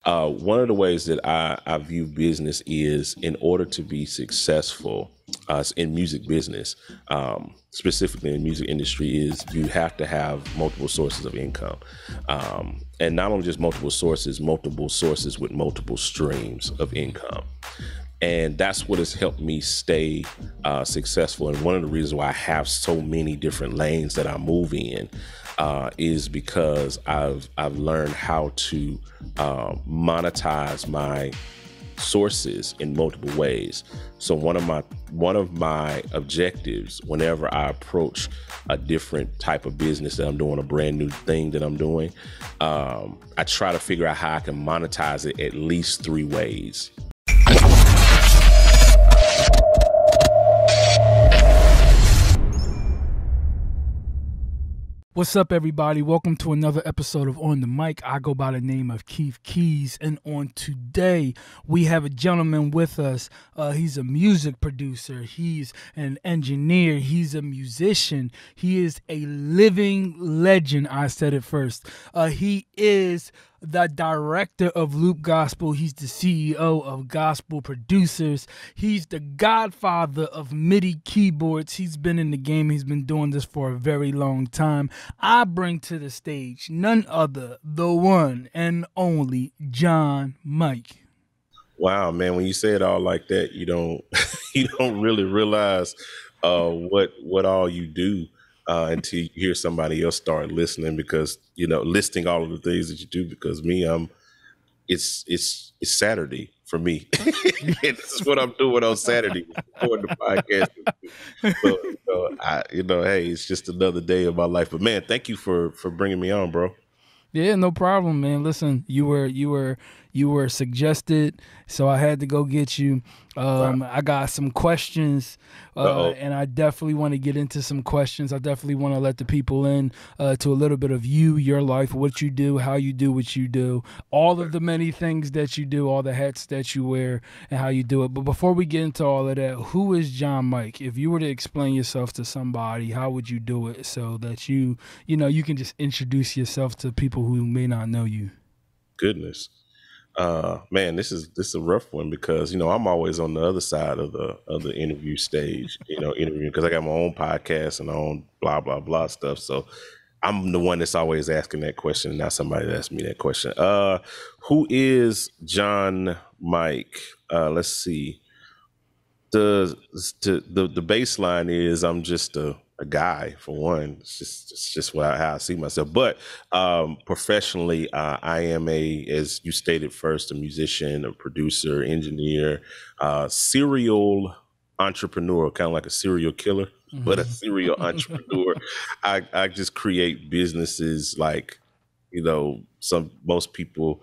One of the ways that I view business is in order to be successful in music business, specifically in music industry, is you have to have multiple sources of income. And not only just multiple sources with multiple streams of income. And that's what has helped me stay successful. And one of the reasons why I have so many different lanes that I move in is because I've learned how to monetize my sources in multiple ways. So one of my objectives whenever I approach a different type of business that I'm doing, a brand new thing that I'm doing, I try to figure out how I can monetize it at least three ways. What's up, everybody? Welcome to another episode of On the Mic. I go by the name of Keith Keys, and on today we have a gentleman with us. He's a music producer. He's an engineer. He's a musician. He is a living legend. I said it first. He is the director of Loop Gospel. He's the CEO of Gospel Producers. He's the godfather of MIDI keyboards. He's been in the game. He's been doing this for a very long time. I bring to the stage none other, the one and only John Mike. Wow, man! When you say it all like that, you don't you don't really realize what all you do until you hear somebody else start listening. Because listing all of the things that you do. Because me, it's Saturday for me. This is what I'm doing on Saturday, recording the podcast. Hey, it's just another day of my life. But man, thank you for bringing me on, bro. Yeah, no problem, man. Listen, you were suggested, so I had to go get you. Wow. I got some questions, and I definitely want to get into some questions. I definitely want to let the people in to a little bit of you, your life, what you do, how you do what you do, all of the many things that you do, all the hats that you wear, and how you do it. But before we get into all of that, who is John Mike? If you were to explain yourself to somebody, how would you do it so that you can just introduce yourself to people who may not know you? Goodness. Man, this is a rough one because I'm always on the other side of the interview stage, interviewing because I got my own podcast and my own blah blah blah stuff. So I'm the one that's always asking that question, and not somebody that asked me that question. Who is John Mike? Let's see. The baseline is I'm just a guy, for one. It's just how I see myself. But professionally, I am as you stated first, a musician, a producer, engineer, serial entrepreneur, kind of like a serial killer, but a serial entrepreneur. I just create businesses like most people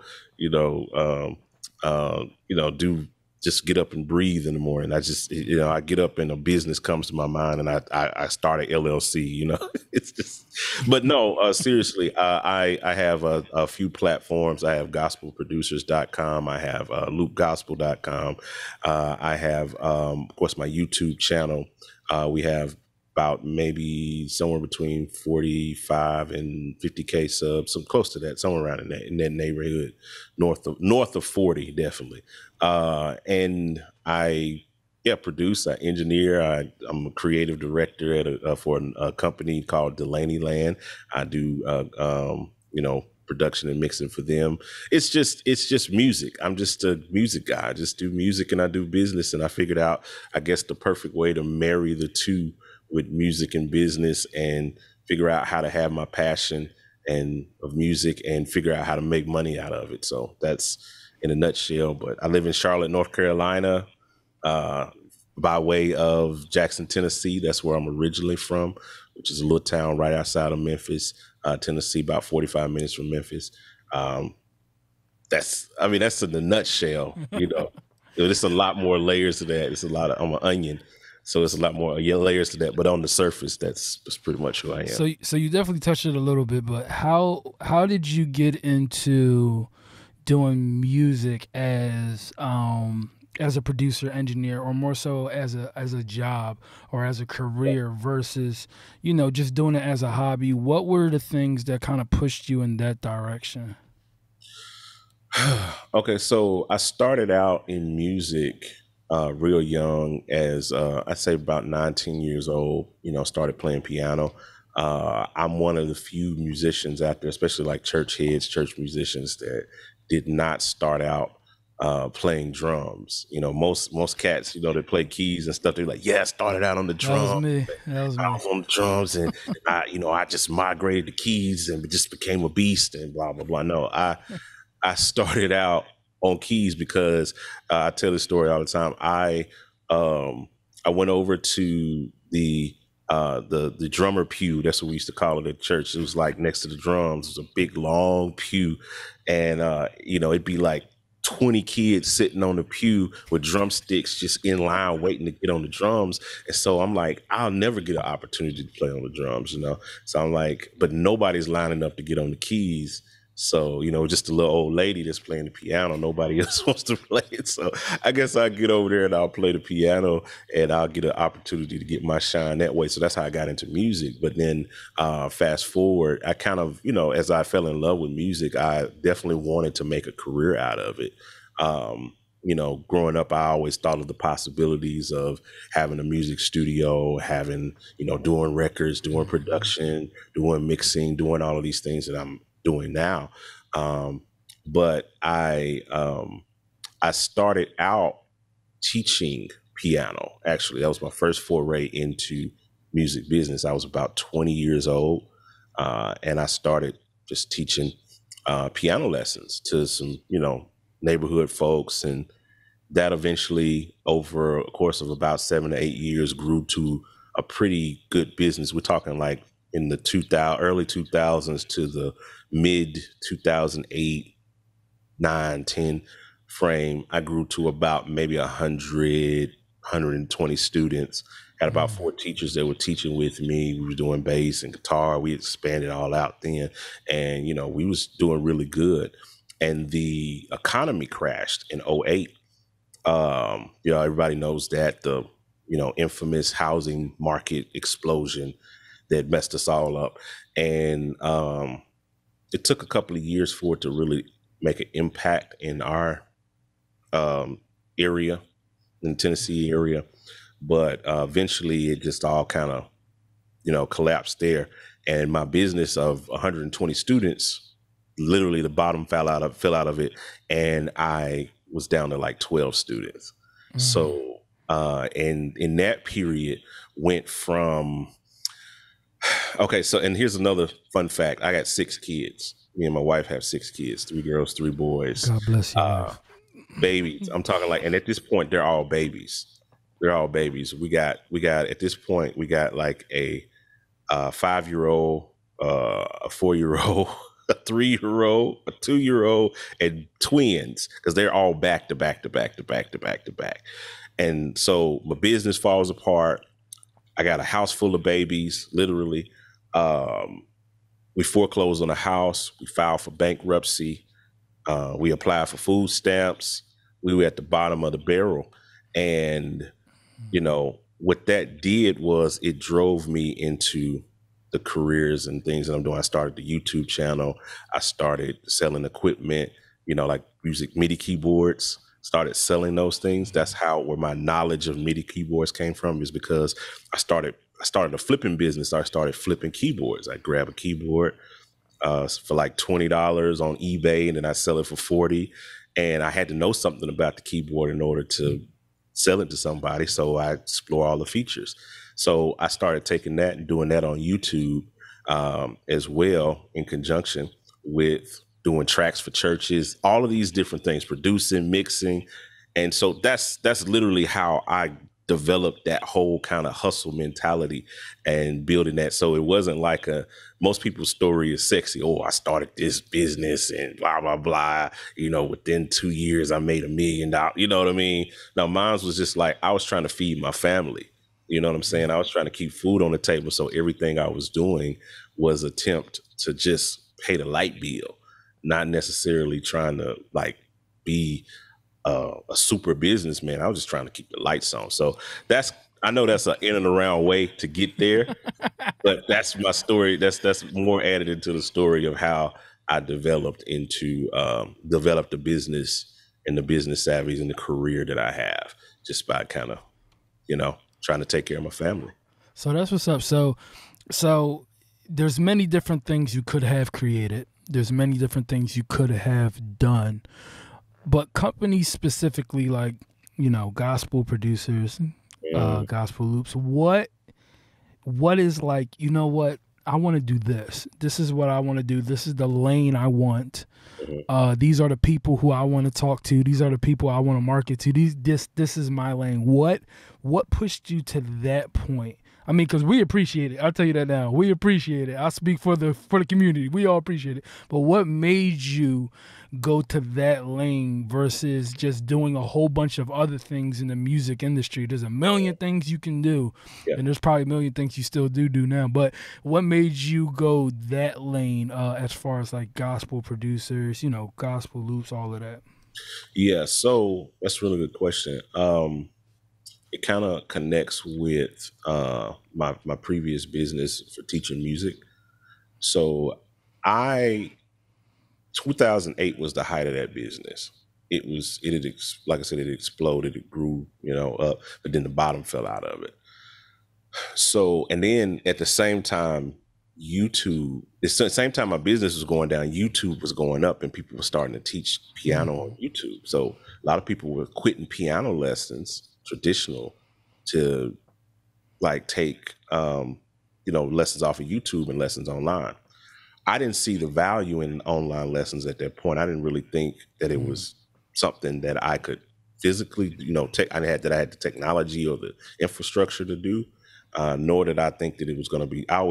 do, just get up and breathe in the morning. I just, I get up and a business comes to my mind, and I start an LLC. It's just, but no, seriously, I have a few platforms. I have gospelproducers.com. I have loopgospel.com. I have, of course, my YouTube channel. We have about maybe somewhere between 45 and 50K subs, so close to that, somewhere around in that neighborhood, north of 40, definitely. And I produce, I engineer, I'm a creative director for a company called DulaneyLand. I do production and mixing for them. It's just music. I'm just a music guy. I just do music and I do business, and I figured out, I guess, the perfect way to marry the two with music and business, and figure out how to have my passion of music and figure out how to make money out of it. So that's in a nutshell. But I live in Charlotte, North Carolina, by way of Jackson, Tennessee. That's where I'm originally from, which is a little town right outside of Memphis, Tennessee, about 45 minutes from Memphis. That's in the nutshell. There's a lot more layers to that. It's I'm an onion. So it's a lot more layers to that, but on the surface, that's pretty much who I am. So you definitely touched it a little bit, but how did you get into doing music as a producer, engineer, or more so as a job or as a career versus just doing it as a hobby? What were the things that kind of pushed you in that direction? Okay, so I started out in music real young, as I'd say about 19 years old, started playing piano. I'm one of the few musicians out there, especially like church heads, church musicians, that did not start out playing drums. Most cats, that play keys and stuff, they're like, yeah, I started out on the That was drum. me. That was I me. was on the drums, and I just migrated the keys and just became a beast and blah blah blah. No, I started out on keys because I tell this story all the time. Um, I went over to the drummer pew. That's what we used to call it at church. It was like next to the drums. It was a big long pew, and it'd be like 20 kids sitting on the pew with drumsticks just in line waiting to get on the drums. And so I'm like, I'll never get an opportunity to play on the drums. So I'm like, but nobody's lining up to get on the keys. So, just a little old lady that's playing the piano. Nobody else wants to play it. So I guess I'll get over there and I'll play the piano, and I'll get an opportunity to get my shine that way. So that's how I got into music. But then fast forward, I kind of, as I fell in love with music, I definitely wanted to make a career out of it. Growing up, I always thought of the possibilities of having a music studio, having, doing records, doing production, doing mixing, doing all of these things that I'm doing now. But I started out teaching piano. Actually, that was my first foray into music business. I was about 20 years old, and I started just teaching piano lessons to some, neighborhood folks, and that eventually, over a course of about 7 to 8 years, grew to a pretty good business. We're talking like in the early 2000s to the mid 2008, 9, 10 frame. I grew to about maybe 120 students. Had about 4 teachers that were teaching with me. We were doing bass and guitar. We expanded all out then, and we was doing really good. And the economy crashed in '08. Everybody knows that, the infamous housing market explosion that messed us all up. And it took a couple of years for it to really make an impact in our area, in the Tennessee area. But eventually it just all kind of, collapsed there. And my business of 120 students, literally the bottom fell out of it. And I was down to like 12 students. So, and in that period went from, okay, so, and here's another fun fact. I got 6 kids. Me and my wife have 6 kids, 3 girls, 3 boys. God bless you, wife. Babies. I'm talking like, and at this point, they're all babies. They're all babies. We got at this point, we got like a 5-year-old, a 4-year-old, a 3-year-old, a 2-year-old, and twins, because they're all back to back to back to back to back to back. And so my business falls apart. I got a house full of babies, literally. We foreclosed on a house. We filed for bankruptcy. We applied for food stamps. We were at the bottom of the barrel. And, what that did was it drove me into the careers and things that I'm doing. I started the YouTube channel. I started selling equipment, like music MIDI keyboards, started selling those things. That's where my knowledge of MIDI keyboards came from, is because I started a flipping business. I started flipping keyboards. I grab a keyboard for like $20 on eBay, and then I sell it for $40. And I had to know something about the keyboard in order to sell it to somebody. So I explore all the features. So I started taking that and doing that on YouTube as well, in conjunction with doing tracks for churches, all of these different things, producing, mixing. And so that's literally how I developed that whole kind of hustle mentality and building that. So it wasn't like most people's story is sexy. Oh, I started this business and blah, blah, blah. Within 2 years, I made $1 million. You know what I mean? Now, mine was just like, I was trying to feed my family. You know what I'm saying? I was trying to keep food on the table. So everything I was doing was attempt to just pay the light bill, not necessarily trying to like be a super businessman. I was just trying to keep the lights on. So I know that's an in and around way to get there, but that's my story. That's more added into the story of how I developed developed the business and the business savvies and the career that I have just by kind of, trying to take care of my family. So that's what's up. So there's many different things you could have created. There's many different things you could have done. But companies specifically like, gospel producers, gospel loops, what is like, what I want to do this. This is what I want to do. This is the lane I want. These are the people who I want to talk to. These are the people I want to market to. This is my lane. What pushed you to that point? I mean, because we appreciate it. I'll tell you that now. We appreciate it. I speak for the community. We all appreciate it. But what made you go to that lane versus just doing a whole bunch of other things in the music industry? There's a million things you can do, and there's probably a million things you still do now. But what made you go that lane as far as like gospel producers, gospel loops, all of that? Yeah, so that's a really good question. It kind of connects with my previous business for teaching music. So 2008 was the height of that business. Like I said, it exploded, it grew, up, but then the bottom fell out of it. So, and then at the same time, the same time my business was going down, YouTube was going up and people were starting to teach piano on YouTube. So a lot of people were quitting piano lessons, traditional, to like take, lessons off of YouTube and lessons online. I didn't see the value in online lessons at that point. I didn't really think that it was something that I could physically, I had the technology or the infrastructure to do. Nor did I think that it was going to be. I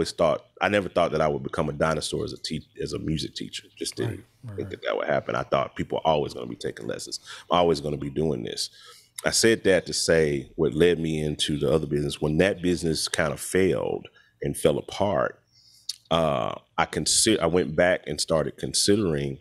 never thought that I would become a dinosaur as a music teacher. Just didn't think that would happen. I thought people are always going to be taking lessons. I'm always going to be doing this. I said that to say what led me into the other business. When that business kind of failed and fell apart, I went back and started considering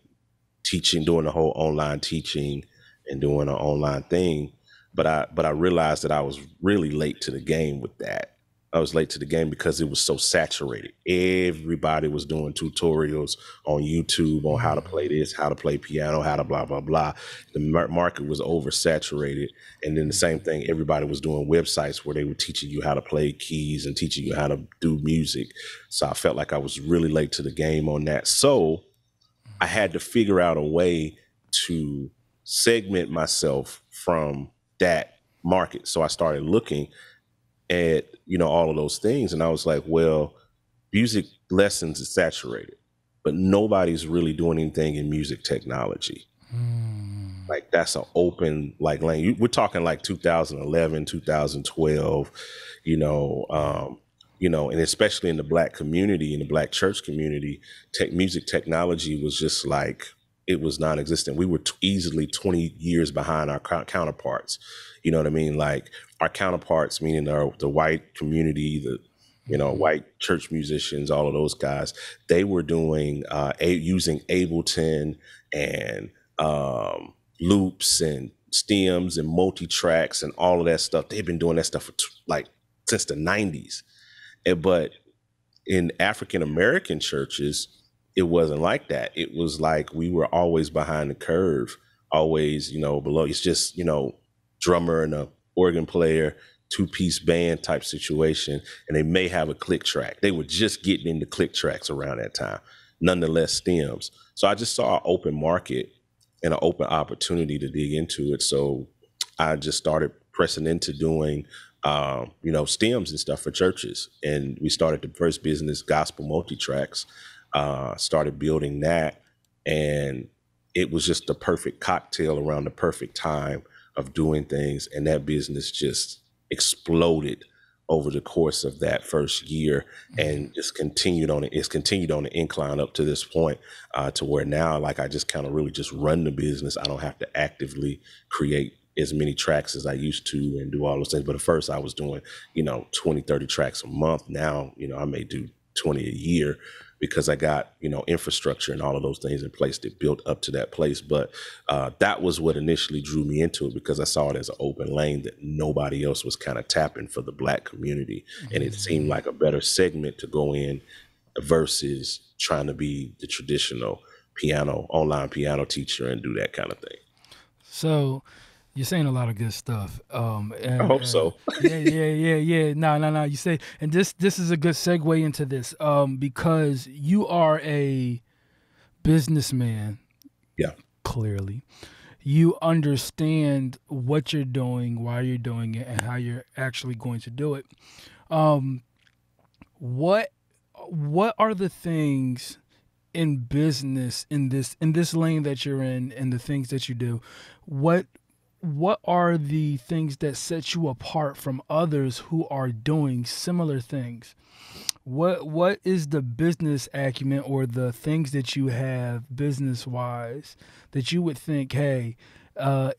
teaching, doing the whole online teaching and doing an online thing. But I realized that I was really late to the game with that. I was late to the game because it was so saturated. Everybody was doing tutorials on YouTube on how to play this, how to play piano, how to blah, blah, blah. The market was oversaturated. And then the same thing, everybody was doing websites where they were teaching you how to play keys and teaching you how to do music. So I felt like I was really late to the game on that. So I had to figure out a way to segment myself from that market. So I started looking at, all of those things. And I was like, well, music lessons is saturated, but nobody's really doing anything in music technology. Like that's an open lane. We're talking like 2011, 2012, and especially in the Black community, in the Black church community, music technology was just like, it was non-existent. We were easily 20 years behind our counterparts. You know what I mean? Like our counterparts, meaning the white community, the white church musicians, all of those guys, they were doing using Ableton and loops and stems and multi-tracks and all of that stuff. They've been doing that stuff for since the 90s. But in African American churches, it wasn't like that. It was like we were always behind the curve, always, below. It's just, drummer and a organ player, two-piece band type situation, and they may have a click track. They were just getting into click tracks around that time, nonetheless stems. So I just saw an open market and an open opportunity to dig into it. So I just started pressing into doing, stems and stuff for churches. And we started the first business, Gospel Multi-Tracks. Started building that, and it was just the perfect cocktail around the perfect time of doing things, and that business just exploded over the course of that first year, and it's continued on the incline up to this point, to where now I just kind of really just run the business. I don't have to actively create as many tracks as I used to and do all those things. But at first I was doing 20, 30 tracks a month. Now I may do 20 a year, because I got, infrastructure and all of those things in place that built up to that place. But that was what initially drew me into it, because I saw it as an open lane that nobody else was kind of tapping for the Black community. And it seemed like a better segment to go in versus trying to be the traditional online piano teacher and do that kind of thing. So you're saying a lot of good stuff. I And hope so. yeah. No. You say, and this is a good segue into this. Because you are a businessman, Yeah. clearly. You understand what you're doing, why you're doing it, and how you're actually going to do it. Um, what what are the things in business in this lane that you're in and the things that you do? What are the things that set you apart from others who are doing similar things? What is the business acumen or the things that you have business wise that you would think, hey,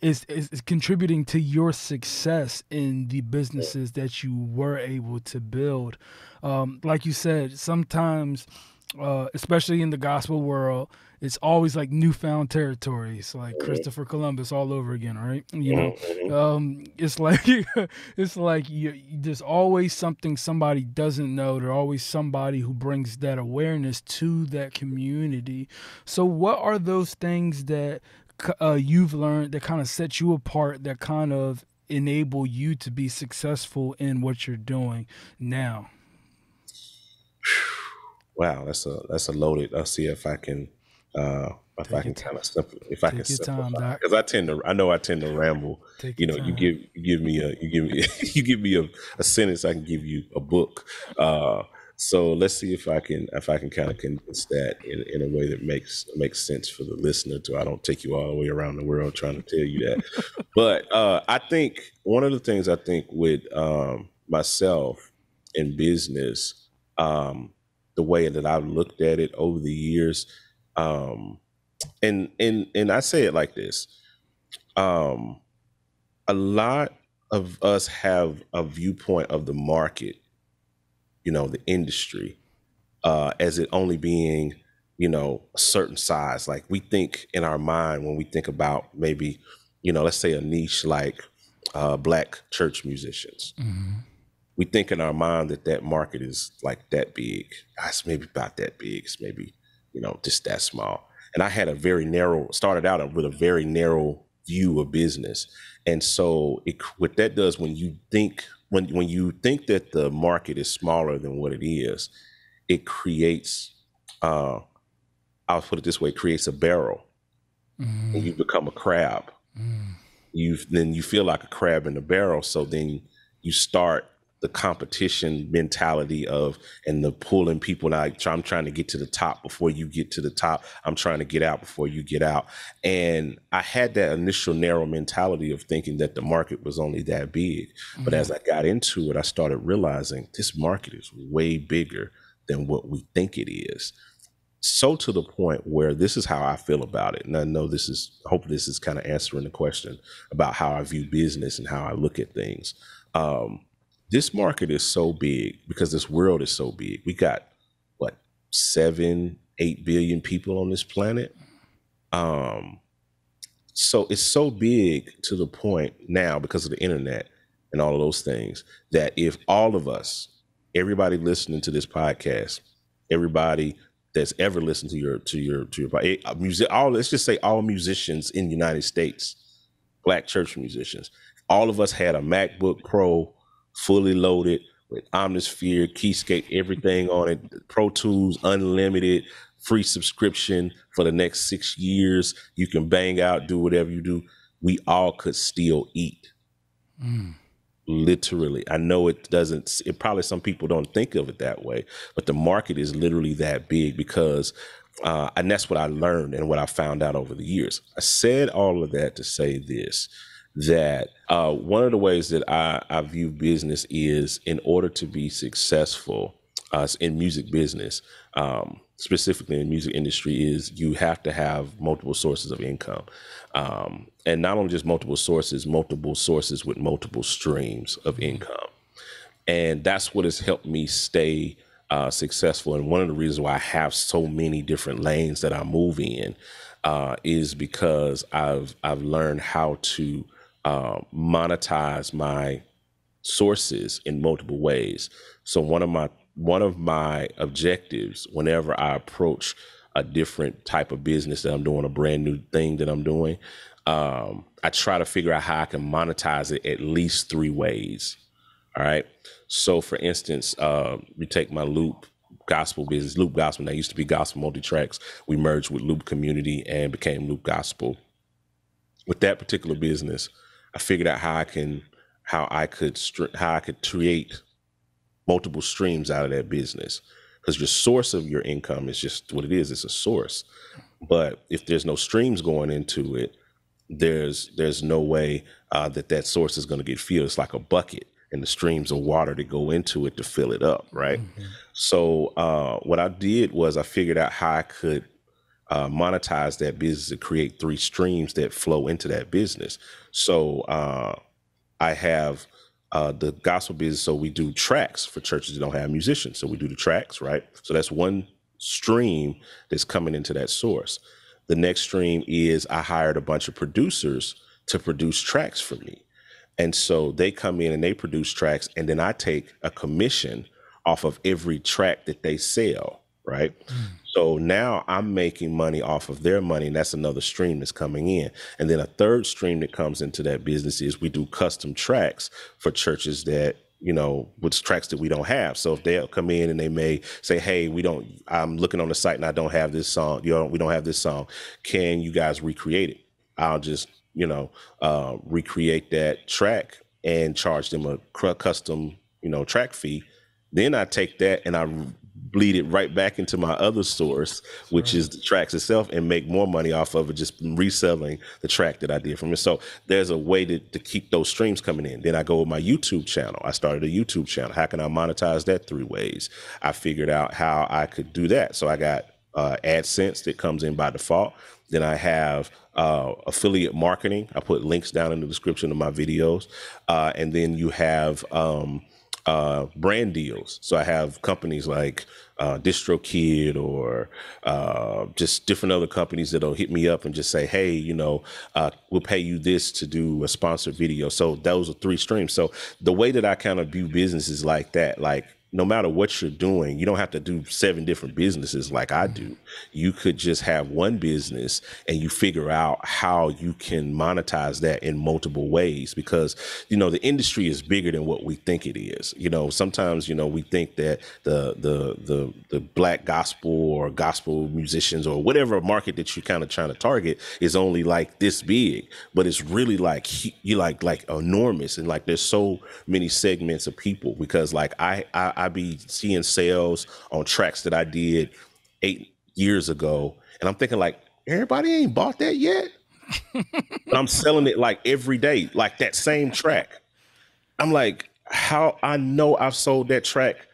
is contributing to your success in the businesses that you were able to build? Like you said, sometimes, especially in the gospel world, it's always like newfound territories, like Christopher Columbus all over again, right? It's like it's like there's always something somebody doesn't know. There's always somebody who brings that awareness to that community. So, what are those things that you've learned that kind of set you apart, that kind of enable you to be successful in what you're doing now? Wow, that's a loaded. I'll see if I can Take your time. kind of if I can Take your time, simplify, Doc. because I know I tend to ramble. Take You your know, time. you give me you give me a sentence, I can give you a book. So let's see if I can kind of condense that in a way that makes sense for the listener. To I don't take you all the way around the world trying to tell you that. But I think one of the things I think with myself in business, the way that I've looked at it over the years, um, and I say it like this: um, a lot of us have a viewpoint of the market, the industry, as it only being, a certain size. Like we think in our mind when we think about maybe, let's say a niche like black church musicians. Mm-hmm. We think in our mind that market is like that big. It's maybe about that big. It's maybe, just that small. And I had started out with a very narrow view of business. And so what that does when you think, when you think that the market is smaller than what it is, it creates, I'll put it this way, it creates a barrel, and you become a crab. Then you feel like a crab in the barrel. So then you start the competition mentality and the pulling people out. I'm trying to get to the top before you get to the top. I'm trying to get out before you get out. And I had that initial narrow mentality of thinking that the market was only that big. But as I got into it, I started realizing this market is way bigger than what we think it is. So to the point where this is how I feel about it. And I know hopefully this is kind of answering the question about how I view business and how I look at things. This market is so big because this world is so big. We got 7-8 billion people on this planet. So it's so big to the point now because of the internet and all of those things that if all of us, everybody listening to this podcast, everybody that's ever listened to your music, let's just say all musicians in the United States, black church musicians, all of us had a MacBook Pro fully loaded with Omnisphere, Keyscape, everything on it, Pro Tools, unlimited, free subscription for the next 6 years. You can bang out, do whatever you do. We all could still eat. Literally. I know it probably some people don't think of it that way, but the market is literally that big because, and that's what I learned and what I found out over the years. I said all of that to say this, that one of the ways that I view business is in order to be successful in music business, specifically in the music industry, is you have to have multiple sources of income. And not only just multiple sources with multiple streams of income. And that's what has helped me stay successful. And one of the reasons why I have so many different lanes that I move in is because I've learned how to monetize my sources in multiple ways. So one of my objectives whenever I approach a different type of business that I'm doing, a brand new thing that I'm doing, I try to figure out how I can monetize it at least 3 ways. All right. So for instance, we take my Loop gospel business, Loop Gospel. That used to be Gospel Multi-Tracks. We merged with Loop Community and became Loop Gospel. With that particular business, I figured out how I could create multiple streams out of that business, because your source of your income is just what it is. It's a source. But if there's no streams going into it, there's no way that source is going to get filled. It's like a bucket, and the streams of water that go into it to fill it up, right? Mm-hmm. So what I did was I figured out how I could monetize that business and create 3 streams that flow into that business. So I have the gospel business. So we do tracks for churches that don't have musicians. So we do the tracks, right? So that's one stream that's coming into that source. The next stream is I hired a bunch of producers to produce tracks for me. And so they come in and they produce tracks, and then I take a commission off of every track that they sell, right? So now I'm making money off of their money, and that's another stream that's coming in. And then a third stream that comes into that business is we do custom tracks for churches that, with tracks that we don't have. So if they'll come in and they may say, hey, I'm looking on the site and I don't have this song, we don't have this song. Can you guys recreate it? I'll just, recreate that track and charge them a custom, track fee. Then I take that and I bleed it right back into my other source, which is the tracks itself, and make more money off of it, just reselling the track that I did from it. So there's a way to keep those streams coming in. Then I go with my YouTube channel. I started a YouTube channel. How can I monetize that 3 ways? I figured out how I could do that. So I got AdSense that comes in by default. Then I have affiliate marketing. I put links down in the description of my videos. And then you have brand deals. So I have companies like DistroKid or just different other companies that'll hit me up and just say, hey, we'll pay you this to do a sponsored video. So those are 3 streams. So the way that I kind of view business is like that. Like, no matter what you're doing, you don't have to do 7 different businesses like I do. You could just have one business and you figure out how you can monetize that in multiple ways, because, the industry is bigger than what we think it is. Sometimes, we think that the black gospel or gospel musicians or whatever market that you're kind of trying to target is only like this big, but it's really like enormous. And like, there's so many segments of people, because like I be seeing sales on tracks that I did 8 years ago, and I'm thinking like, everybody ain't bought that yet. But I'm selling it like every day, like that same track. I'm like, how I know I've sold that track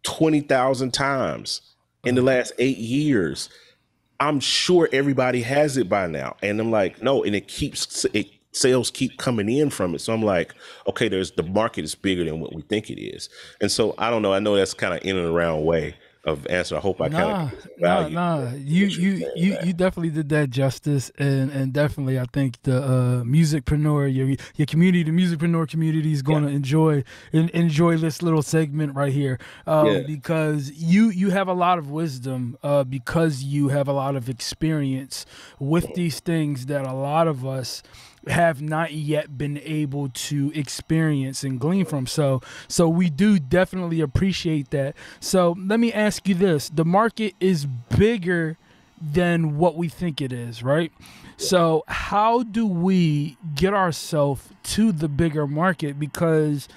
20,000 times in the last 8 years. I'm sure everybody has it by now. And I'm like, no, and sales keep coming in from it. So I'm like, okay, the market is bigger than what we think it is. And so I don't know. I know that's kind of in and around way of answer. I hope I kind of value. You definitely did that justice, and definitely I think the musicpreneur, your community, the musicpreneur community is going to enjoy this little segment right here, because you have a lot of wisdom, because you have a lot of experience with these things that a lot of us have not yet been able to experience and glean from. So we do definitely appreciate that. So let me ask you this. The market is bigger than what we think it is, right? So how do we get ourselves to the bigger market? Because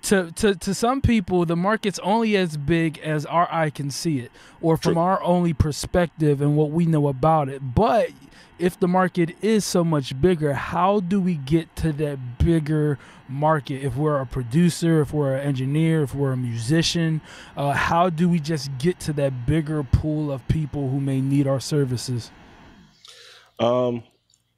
to some people, the market's only as big as our eye can see it, or from our only perspective and what we know about it. But if the market is so much bigger, how do we get to that bigger market? If we're a producer, if we're an engineer, if we're a musician, how do we just get to that bigger pool of people who may need our services?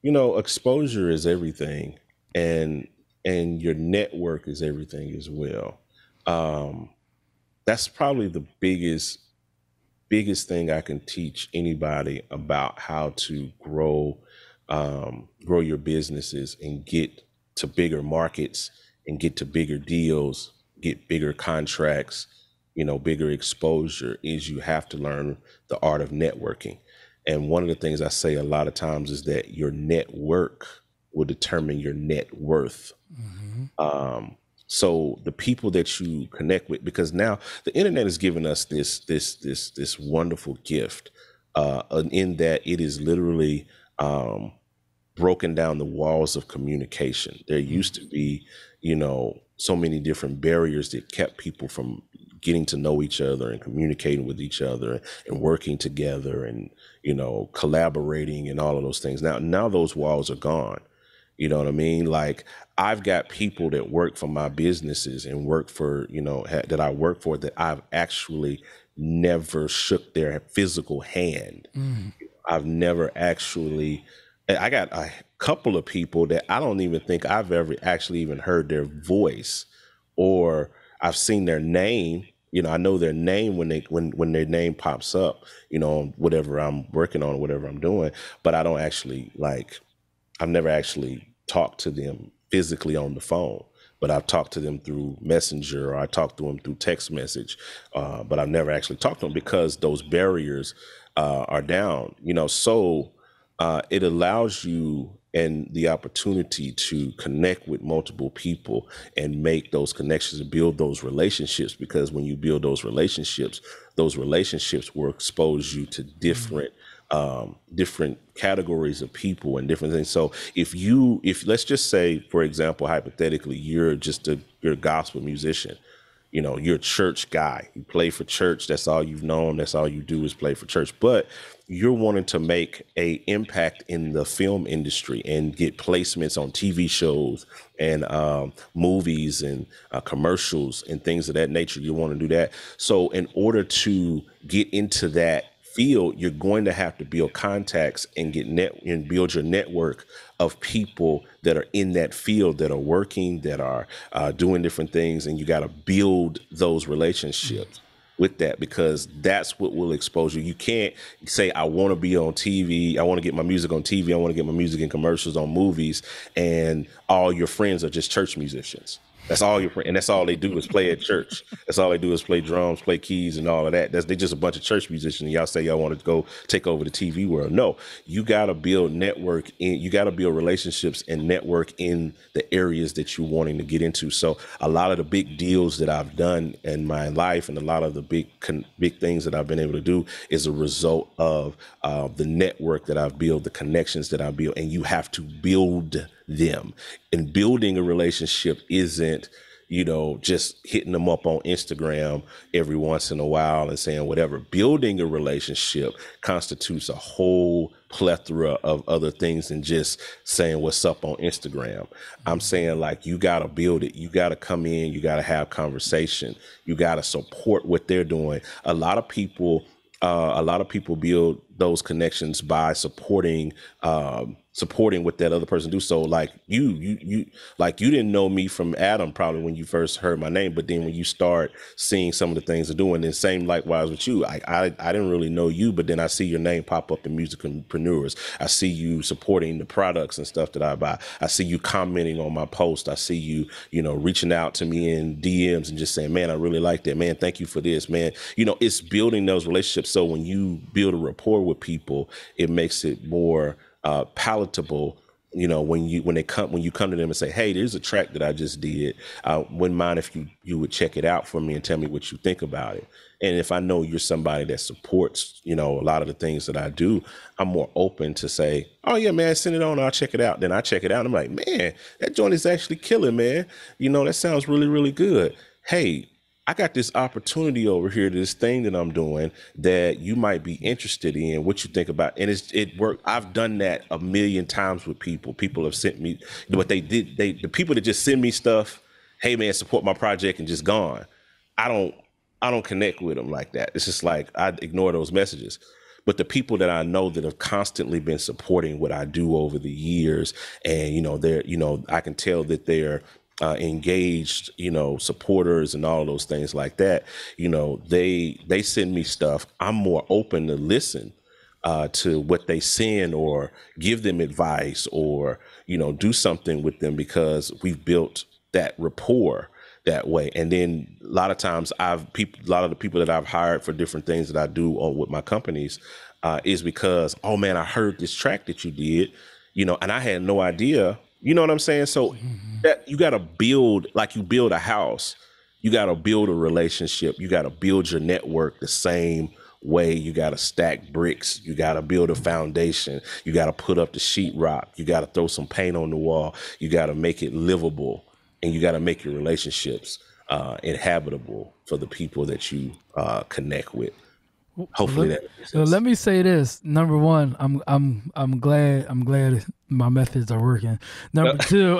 Exposure is everything, and your network is everything as well. That's probably the biggest thing I can teach anybody about how to grow your businesses and get to bigger markets and get to bigger deals, get bigger contracts, bigger exposure, is you have to learn the art of networking. And one of the things I say a lot of times is that your network will determine your net worth. So the people that you connect with, because now the internet has given us this wonderful gift, in that it is literally broken down the walls of communication. There used to be, so many different barriers that kept people from getting to know each other and communicating with each other and working together and, collaborating and all of those things. Now those walls are gone. You know what I mean? Like, I've got people that work for my businesses and work for, that I work for, that I've actually never shook their physical hand. I've never actually, I got a couple of people that I don't even think I've ever actually even heard their voice, or I've seen their name. I know their name when their name pops up, whatever I'm working on, whatever I'm doing, but I don't actually I've never actually talked to them physically on the phone, but I've talked to them through Messenger, or I talked to them through text message, but I've never actually talked to them because those barriers are down, so it allows you and the opportunity to connect with multiple people and make those connections and build those relationships, because when you build those relationships will expose you to different categories of people and different things. So if let's just say, for example, hypothetically, you're a gospel musician, you're a church guy, you play for church, that's all you've known, that's all you do is play for church, but you're wanting to make a impact in the film industry and get placements on TV shows and movies and commercials and things of that nature. You want to do that. So in order to get into that field, you're going to have to build contacts and build your network of people that are in that field, that are working, that are doing different things. And you got to build those relationships with that, because that's what will expose you. You can't say, I want to be on TV, I want to get my music on TV, I want to get my music in commercials, on movies, and all your friends are just church musicians. That's all your friends, and that's all they do is play at church. That's all they do is play drums, play keys, and all of that. They're just a bunch of church musicians. And y'all say y'all want to go take over the TV world. No, you got to build you got to build relationships and network in the areas that you're wanting to get into. So a lot of the big deals that I've done in my life, and a lot of the big things that I've been able to do, is a result of the network that I've built, the connections that I built, and you have to build them. And building a relationship isn't, just hitting them up on Instagram every once in a while and saying whatever. Building a relationship constitutes a whole plethora of other things than just saying what's up on Instagram. I'm saying, you got to build it. You got to come in, you got to have conversation. You got to support what they're doing. A lot of people build those connections by supporting what that other person do. So you didn't know me from Adam probably when you first heard my name, but then when you start seeing some of the things they're doing, then same likewise with you. I didn't really know you, but then I see your name pop up in Musicpreneurs. I see you supporting the products and stuff that I buy. I see you commenting on my post. I see you, reaching out to me in DMs and just saying, man, I really like that, man. Thank you for this, man. It's building those relationships. So when you build a rapport with people, it makes it more palatable. When you come to them and say, hey, there's a track that I just did. Wouldn't mind if you would check it out for me and tell me what you think about it. And if I know you're somebody that supports, a lot of the things that I do, I'm more open to say, oh yeah, man, send it on, I'll check it out. Then I check it out and I'm like, man, that joint is actually killing, man. That sounds really, really good. Hey, I got this opportunity over here, this thing that I'm doing that you might be interested in, what you think about. And it worked. I've done that a million times with people. People have sent me what they did. The people that just send me stuff, hey man, support my project, and just gone. I don't connect with them like that. It's just like, I ignore those messages. But the people that I know that have constantly been supporting what I do over the years, and, I can tell that they're engaged, supporters and all of those things like that, they send me stuff. I'm more open to listen to what they send, or give them advice, or, do something with them, because we've built that rapport that way. And then a lot of times a lot of the people that I've hired for different things that I do with my companies, is because, oh man, I heard this track that you did, and I had no idea. You know what I'm saying? So that you got to build, like you build a house, you got to build a relationship, you got to build your network the same way. You got to stack bricks, you got to build a foundation, you got to put up the sheetrock, you got to throw some paint on the wall, you got to make it livable, and you got to make your relationships inhabitable for the people that you connect with. Hopefully that makes sense. Let me say this. Number one, I'm glad my methods are working. Number two,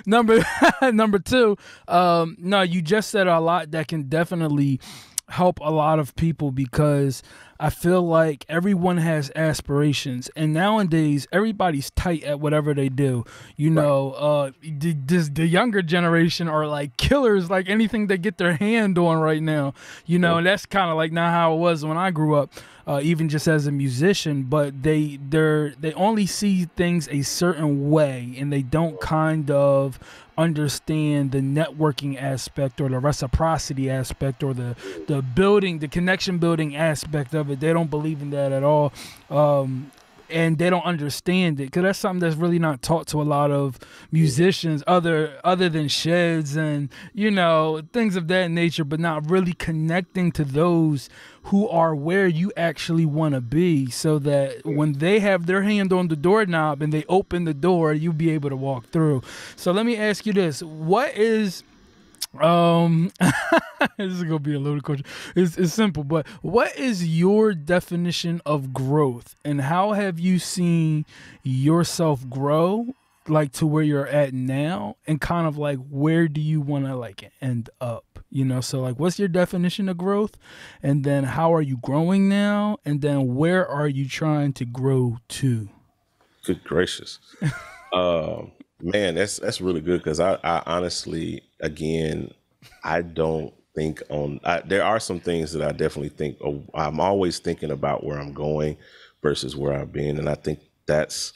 number two, no, you just said a lot that can definitely help a lot of people, because I feel like everyone has aspirations, and nowadays everybody's tight at whatever they do. The younger generation are like killers, like anything they get their hand on right now. And that's kind of like not how it was when I grew up, even just as a musician. But they only see things a certain way, and they don't kind of understand the networking aspect or the reciprocity aspect or the connection building aspect of it. They don't believe in that at all. And they don't understand it, because that's something that's really not taught to a lot of musicians other than sheds and things of that nature, but not really connecting to those who are where you actually want to be, so that when they have their hand on the doorknob and they open the door, you'll be able to walk through. So let me ask you this: what is this is gonna be a loaded question. It's simple, but what is your definition of growth, and how have you seen yourself grow, like to where you're at now, and kind of like where do you want to like end up? So like, what's your definition of growth, and then how are you growing now, and then where are you trying to grow to? Good gracious. Man, that's really good, because I honestly, again, I don't think there are some things that I definitely think, I'm always thinking about where I'm going versus where I've been. And I think that's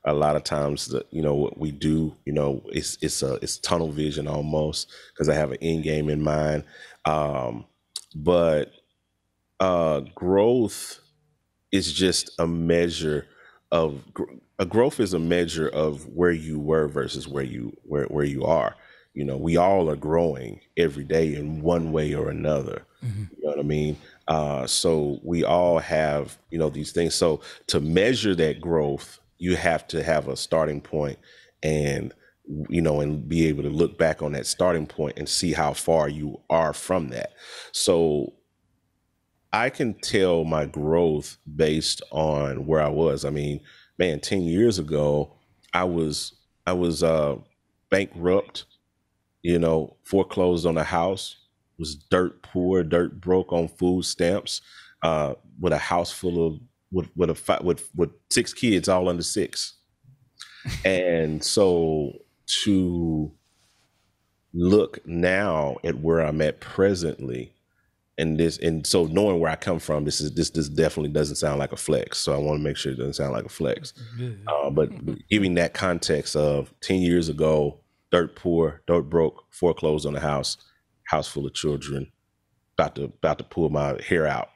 a lot of times that, what we do, it's tunnel vision almost, because I have an end game in mind. But growth is just a measure of growth is a measure of where you were versus where you are. We all are growing every day in one way or another. Mm-hmm. You know what I mean? So we all have, these things. So to measure that growth, you have to have a starting point, and be able to look back on that starting point and see how far you are from that. So I can tell my growth based on where I was. I mean, man, 10 years ago, I was bankrupt, foreclosed on a house, was dirt poor, dirt broke on food stamps, with a house full of with 6 kids, all under 6. And so to look now at where I'm at presently, and so knowing where I come from, this definitely doesn't sound like a flex. So I want to make sure it doesn't sound like a flex. But giving that context of 10 years ago, dirt poor, dirt broke, foreclosed on a house full of children, about to pull my hair out,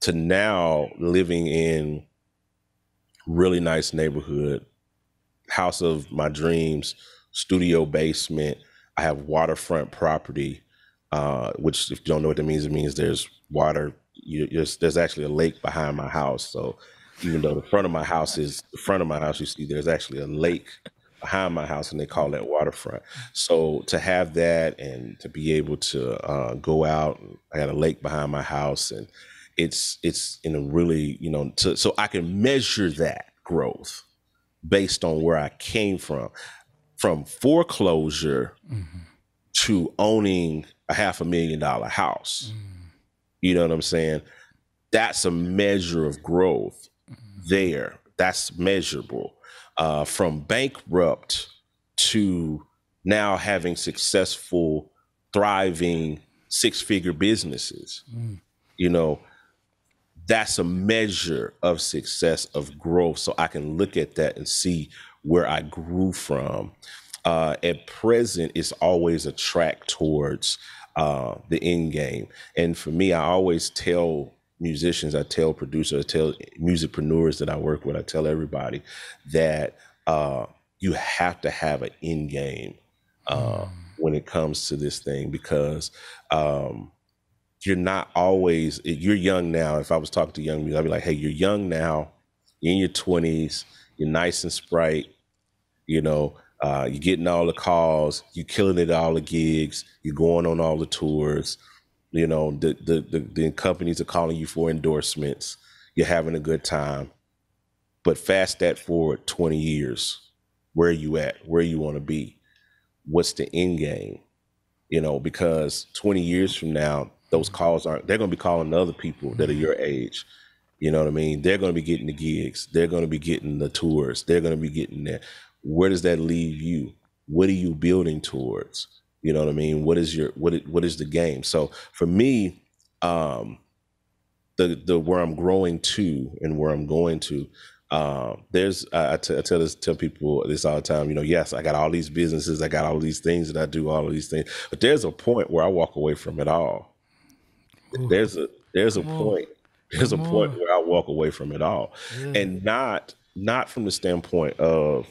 to now living in really nice neighborhood, house of my dreams, studio basement. I have waterfront property. Which, if you don't know what that means, it means there's water. There's actually a lake behind my house. So even though the front of my house, you see there's actually a lake behind my house, and they call that waterfront. So to have that and to be able to go out, I had a lake behind my house, and it's in a really, so I can measure that growth based on where I came from foreclosure to owning a $500,000 house. You know what I'm saying? That's a measure of growth there. That's measurable. From bankrupt to now having successful, thriving 6-figure businesses. That's a measure of success, of growth. So I can look at that and see where I grew from. At present, it's always a track towards the end game. And for me, I always tell musicians, I tell producers, I tell musicpreneurs that I work with, I tell everybody that you have to have an end game when it comes to this thing, because you're not always, you're young now. If I was talking to young people, I'd be like, hey, you're young now, you're in your 20s, you're nice and sprite, you know, you're getting all the calls, you're killing it at all the gigs, you're going on all the tours, you know, the companies are calling you for endorsements, you're having a good time. But fast that forward 20 years, where are you at? Where you want to be? What's the end game? You know, because 20 years from now, those calls they're going to be calling the other people that are your age. You know what I mean? They're going to be getting the gigs. They're going to be getting the tours. They're going to be getting there. Where does that leave you? What are you building towards? You know what I mean? What is the game? So for me, the where I'm growing to and where I'm going to, I tell people this all the time, you know, yes, I got all these businesses, I got all these things that I do, all of these things, but there's a point where I walk away from it all. There's a point where I walk away from it all. Yeah. And not from the standpoint of,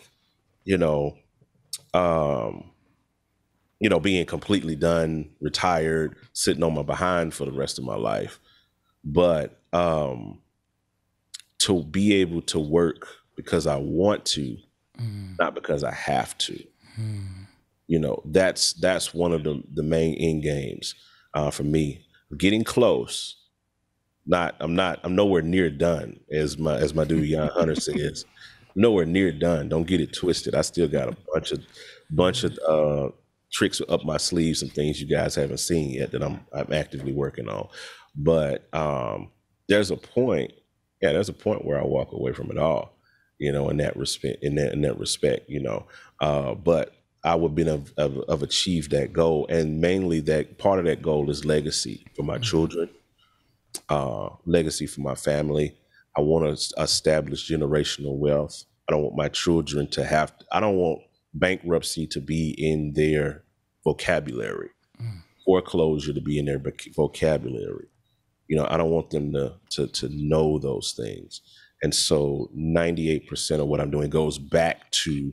being completely done, retired, sitting on my behind for the rest of my life, but to be able to work because I want to, not because I have to. You know, that's one of the main end games for me. Getting close. I'm nowhere near done, as my dude Jan Hunter says. Nowhere near done. Don't get it twisted. I still got a bunch of tricks up my sleeves, some things you guys haven't seen yet that I'm actively working on. But there's a point where I walk away from it all, you know, in that respect, you know. But I would have achieved that goal, and mainly that part of that goal is legacy for my children, legacy for my family. I want to establish generational wealth. I don't want my children I don't want bankruptcy to be in their vocabulary, foreclosure to be in their vocabulary. You know, I don't want them to know those things. And so 98% of what I'm doing goes back to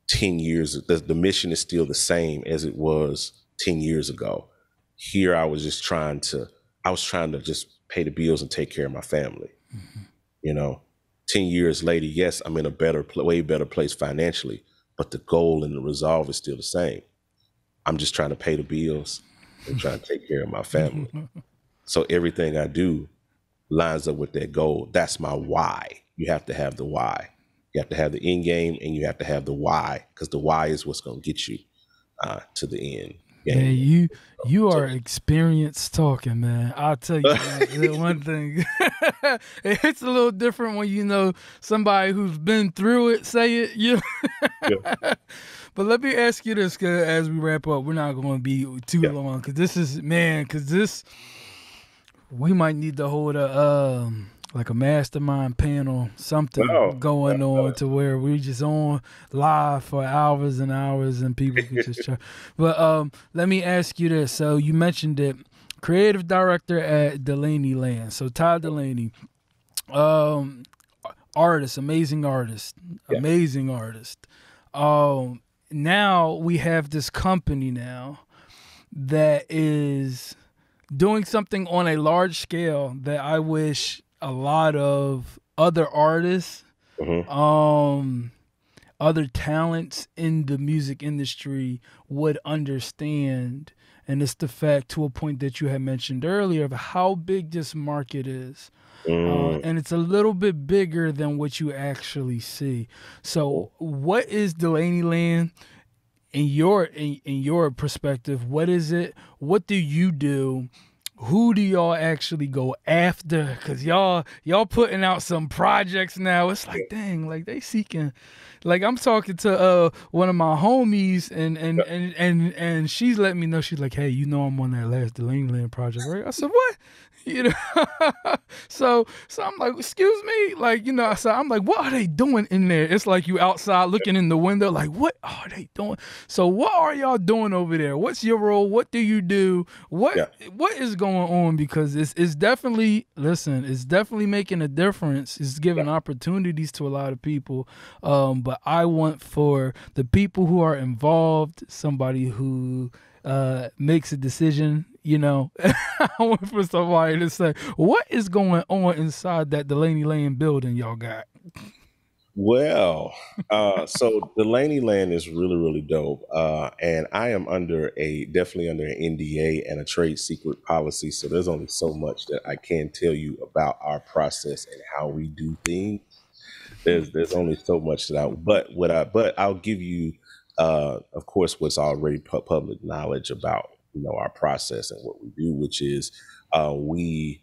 10 years. The mission is still the same as it was 10 years ago. Here, I was trying to just pay the bills and take care of my family. You know, 10 years later, yes, I'm in a way better place financially, but the goal and the resolve is still the same. I'm just trying to pay the bills and trying to take care of my family. So everything I do lines up with that goal. That's my why. You have to have the why. You have to have the end game, and you have to have the why, because the why is what's going to get you to the end game. Yeah, you are experienced talking, man. I'll tell you one thing. It's a little different when you know somebody who's been through it say it. Yeah. But let me ask you this, cause as we wrap up, we're not going to be too long, because we might need to hold like a mastermind panel, something going on to where we just on live for hours and hours and people can just try. But let me ask you this. So you mentioned it, creative director at DulaneyLand. So Todd Dulaney, amazing artist. Now we have this company now that is doing something on a large scale that I wish a lot of other artists, other talents in the music industry would understand. And it's the fact, to a point that you had mentioned earlier, of how big this market is. And it's a little bit bigger than what you actually see. So what is DulaneyLand in your perspective? What is it? What do you do? Who do y'all actually go after? Because y'all putting out some projects now. It's like, dang, like they seeking. Like I'm talking to one of my homies, and she's letting me know, she's like, hey, you know I'm on that last DulaneyLand project, right? I said, what? You know, so I'm like, excuse me, like, you know, so I'm like, what are they doing in there? It's like you outside looking in the window, like, what are they doing? So what are y'all doing over there? What's your role? What do you do? What is going going on, because it's definitely, listen, it's definitely making a difference. It's giving opportunities to a lot of people. But I want for the people who are involved, somebody who makes a decision, I want for somebody to say, what is going on inside that Dulaney Land building y'all got? Well, so Dulaney Land is really, really dope. And I am definitely under an NDA and a trade secret policy. So there's only so much that I can tell you about our process and how we do things. There's only so much but I'll give you, of course, what's already public knowledge about, our process and what we do, which is, we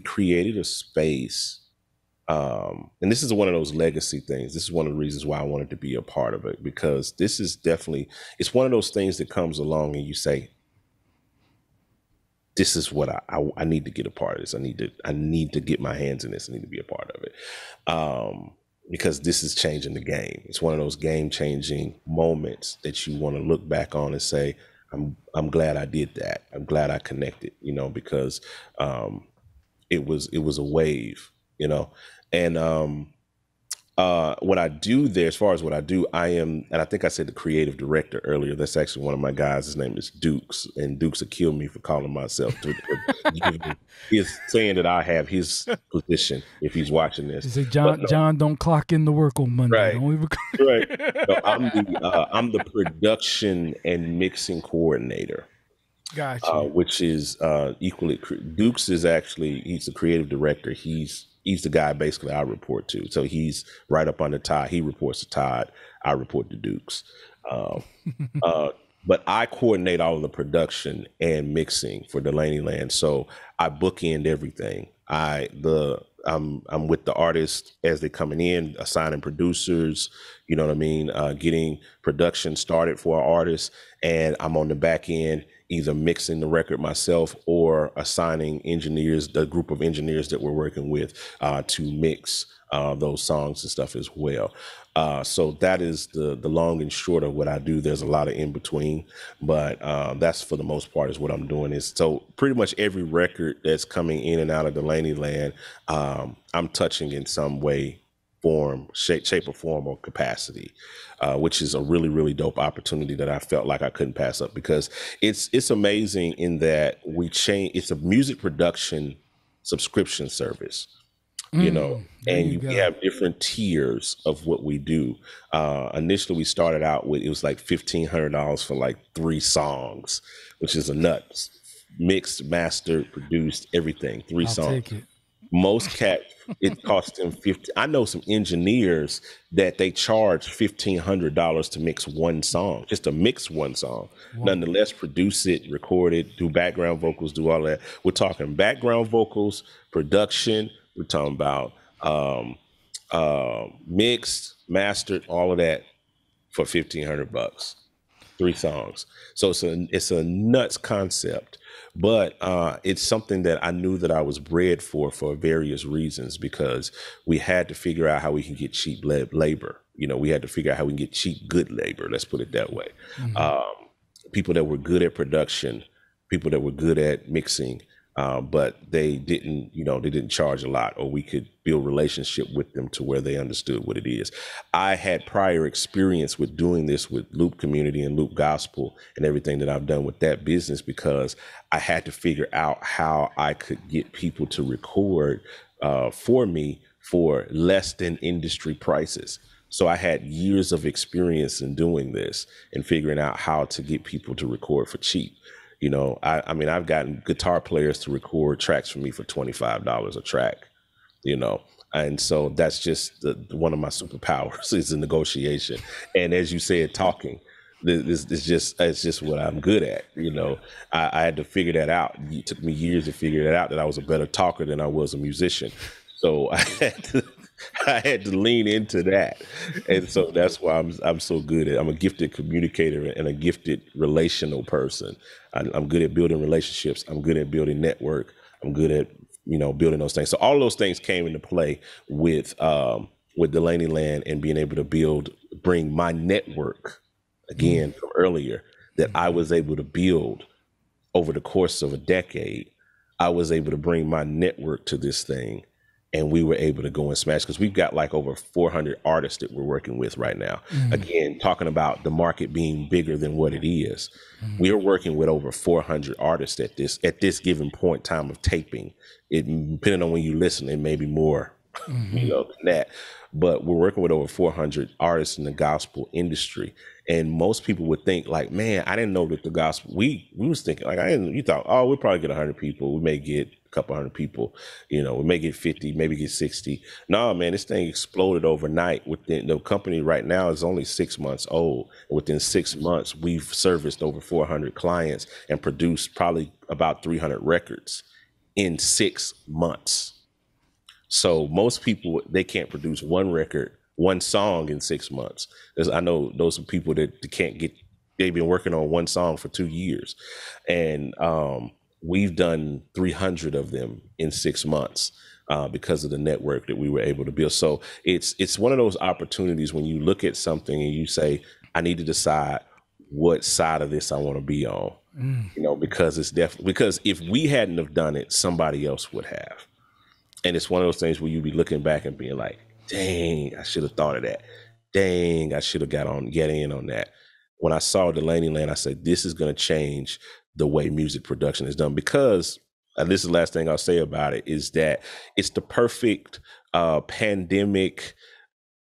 created a space. And this is one of those legacy things. This is one of the reasons why I wanted to be a part of it, because this is definitely, it's one of those things that comes along and you say, this is what I need to get a part of this. I need to get my hands in this. I need to be a part of it. Because this is changing the game. It's one of those game changing moments that you want to look back on and say, I'm glad I did that. I'm glad I connected, because it was a wave, and what I do there, as far as what I do, and I think I said the creative director earlier. That's actually one of my guys. His name is Dukes, and Dukes will kill me for calling myself. He's saying that I have his position if he's watching this. You say, John, don't clock in to work on Monday. Right, don't even... right. So I'm the production and mixing coordinator. Gotcha. Which is equally. Dukes is actually, he's the creative director. He's the guy basically I report to. So he's right up under Todd. He reports to Todd. I report to Dukes. But I coordinate all of the production and mixing for Dulaney Land. So I bookend everything. I'm with the artists as they're coming in, assigning producers, you know what I mean, getting production started for our artists. And I'm on the back end, either mixing the record myself or assigning engineers, the group of engineers that we're working with, to mix those songs and stuff as well. So that is the long and short of what I do. There's a lot of in between, but that's for the most part is what I'm doing. Is so pretty much every record that's coming in and out of Dulaney Land, I'm touching in some way, form, shape or form or capacity, which is a really, really dope opportunity that I felt like I couldn't pass up, because it's amazing in that it's a music production subscription service. And we have different tiers of what we do. Initially, we started out with, it was like $1,500 for like 3 songs, which is a nuts. Mixed, mastered, produced, everything, 3 songs. Take it. Most cats, it costs them $50. I know some engineers that they charge $1,500 to mix one song, just to mix one song. Wow. Nonetheless, produce it, record it, do background vocals, do all that. We're talking background vocals, production. We're talking about mixed, mastered, all of that for $1,500, 3 songs. So it's a nuts concept, but it's something that I knew that I was bred for various reasons, because we had to figure out how we can get cheap labor. We had to figure out how we can get cheap, good labor. Let's put it that way. Mm-hmm. People that were good at production, people that were good at mixing. But they didn't charge a lot, or we could build relationship with them to where they understood what it is. I had prior experience with doing this with Loop Community and Loop Gospel and everything that I've done with that business, because I had to figure out how I could get people to record for me for less than industry prices. So I had years of experience in doing this and figuring out how to get people to record for cheap. I mean, I've gotten guitar players to record tracks for me for $25 a track, and so that's just one of my superpowers is the negotiation. And as you said, talking, it's just what I'm good at. I had to figure that out. It took me years to figure that out, that I was a better talker than I was a musician. So I had to lean into that. And so that's why I'm so good at, I'm a gifted communicator and a gifted relational person. I'm good at building relationships. I'm good at building network. I'm good at, building those things. So all those things came into play with Dulaney Land, and being able to bring my network again from earlier that I was able to build over the course of a decade, I was able to bring my network to this thing, and we were able to go and smash, because we've got like over 400 artists that we're working with right now. Again, talking about the market being bigger than what it is. We are working with over 400 artists at this given point time of taping. It, depending on when you listen, it may be more, than that. But we're working with over 400 artists in the gospel industry. And most people would think like, man, I didn't know that the gospel, we was thinking like, you thought, oh, we'll probably get 100 people. We may get a couple hundred people, we may get 50, maybe get 60. No, man, this thing exploded overnight. Within the company right now is only 6 months old. Within 6 months, we've serviced over 400 clients and produced probably about 300 records in 6 months. So most people, they can't produce one record, one song in 6 months. I know those are people that can't get, they've been working on one song for 2 years. And we've done 300 of them in 6 months because of the network that we were able to build. So it's one of those opportunities when you look at something and you say, I need to decide what side of this I want to be on, because it's definitely, because if we hadn't have done it, somebody else would have. And it's one of those things where you be looking back and being like, dang, I should have thought of that. Dang, I should have get in on that. When I saw DulaneyLand, I said, this is going to change the way music production is done, because, and this is the last thing I'll say about it, is that it's the perfect pandemic,